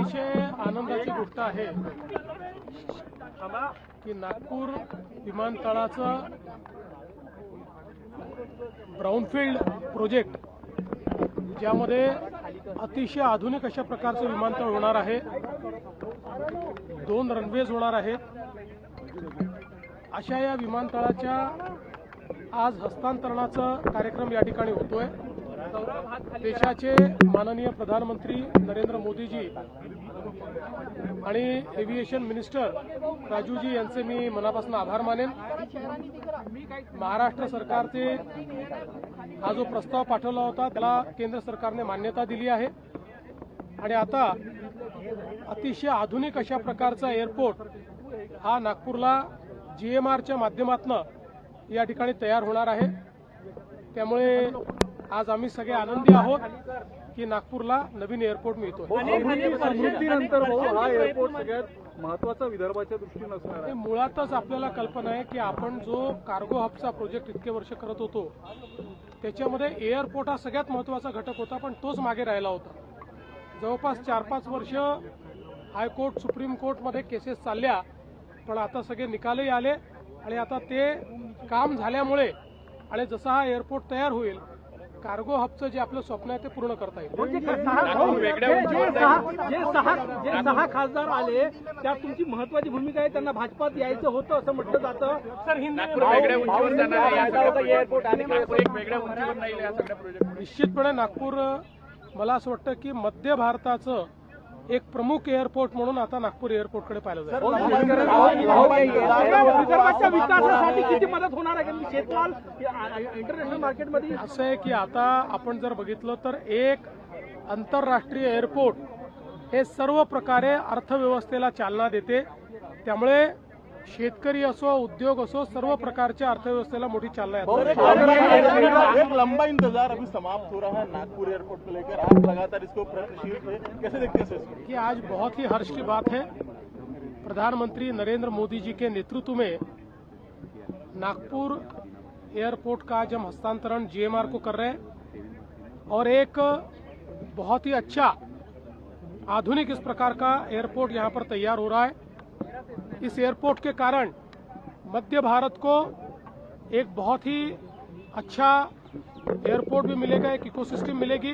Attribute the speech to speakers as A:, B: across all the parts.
A: अतिशय आनंदाची गोष्ट आहे की नागपूर विमानतळाचं ब्राउनफील्ड प्रोजेक्ट ज्यामध्ये अतिशय आधुनिक अशा प्रकारचं विमानतळ होणार आहे, 2 रनवेज होणार आहेत। अशा या विमानतळाच्या आज हस्तांतरणाचा कार्यक्रम या ठिकाणी होतोय। देशाचे माननीय प्रधानमंत्री नरेंद्र मोदीजी आणि एव्हिएशन मिनिस्टर राजूजी यांचे मी मनापासून आभार मानेन। महाराष्ट्र सरकारचे हा जो प्रस्ताव पाठवला होता त्याला केंद्र सरकारने मान्यता दिली आहे आणि आता अतिशय आधुनिक अशा प्रकारचा एअरपोर्ट हा नागपूरला GMRच्या माध्यमातून या ठिकाणी तयार होणार आहे। त्यामुळे आज आम्ही सगळे आनंदी आहोत की नागपूरला नवीन एअरपोर्ट मिळतोय।
B: समृद्धीनंतर हा एअरपोर्ट सगळ्यात महत्त्वाचा विदर्भाच्या दृष्टीने असणार आहे।
A: मुळातच आपल्याला कल्पना आहे की आपण जो कार्गो हबचा प्रोजेक्ट इतके वर्ष करत होतो त्याच्यामध्ये एअरपोर्ट हा सगळ्यात महत्त्वाचा घटक होता, पण तोच मागे राहिला होता। जवळपास 4-5 वर्ष हायकोर्ट सुप्रीम कोर्टमध्ये केसेस चालल्या, पण आता सगळे निकालही आले आणि आता ते काम झाल्यामुळे आणि जसा हा एअरपोर्ट तयार होईल कार्गो हबचं जे आपलं स्वप्न आहे ते पूर्ण करता येईल।
B: जे 6 खासदार आले त्यात तुमची महत्त्वाची भूमिका आहे, त्यांना भाजपात यायचं होतं असं म्हटलं जातं।
A: निश्चितपणे नागपूर मला असं वाटतं की मध्य भारताचं एक प्रमुख एअरपोर्ट म्हणून आता नागपूर एअरपोर्टकडे पाहिलं जाईल।
B: विदर्भाच्या विकासासाठी किती मदत होणार आहे शेतमाल इंटरनॅशनल मार्केटमध्ये?
A: असं आहे की आता आपण जर बघितलं तर एक आंतरराष्ट्रीय एअरपोर्ट हे सर्व प्रकारे अर्थव्यवस्थेला चालना देते, त्यामुळे शेतकरी असो उद्योग असो सर्व प्रकारच्या अर्थव्यवस्थेला मोठी चालना है।
C: एक लंबा इंतजार अभी समाप्त हो रहा है नागपुर एयरपोर्ट को लेकर, आप लगातार इसको प्रयत्नशील थे, कैसे देखते हैं
A: कि आज बहुत ही हर्ष की बात है, प्रधानमंत्री नरेंद्र मोदी जी के नेतृत्व में नागपुर एयरपोर्ट का आज हम हस्तांतरण GMR को कर रहे हैं और एक बहुत ही अच्छा आधुनिक इस प्रकार का एयरपोर्ट यहाँ पर तैयार हो रहा है। इस एयरपोर्ट के कारण मध्य भारत को एक बहुत ही अच्छा एयरपोर्ट भी मिलेगा, एक इकोसिस्टम मिलेगी।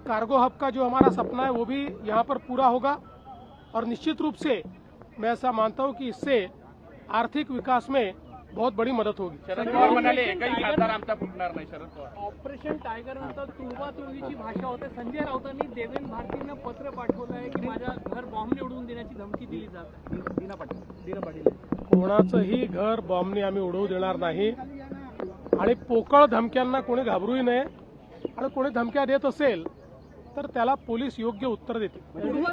A: कार्गो हब का जो हमारा सपना है वो भी यहाँ पर पूरा होगा और निश्चित रूप से मैं ऐसा मानता हूँ कि इससे आर्थिक विकास में बहुत बड़ी मदत होगी।
D: शरद पवार म्हणाले एकही खासदार आमचा फुटणार नाही। शरद पवार
E: ऑपरेशन टायगर नंतर तुळवातुळवीची भाषा होते। संजय राऊतांनी देवेंद्र भारतींना पत्र पाठवलं आहे की माझ्या घर बॉम्बने उडवून देण्याची धमकी दिली जात आहे। दीना पाटील
A: कोणाचंही घर बॉम्बने आम्ही उडवू देणार नाही आणि पोकळ धमक्यांना कोणी घाबरूही नये आणि कोणी धमक्या देत असेल तर त्याला पोलीस योग्य उत्तर देतील।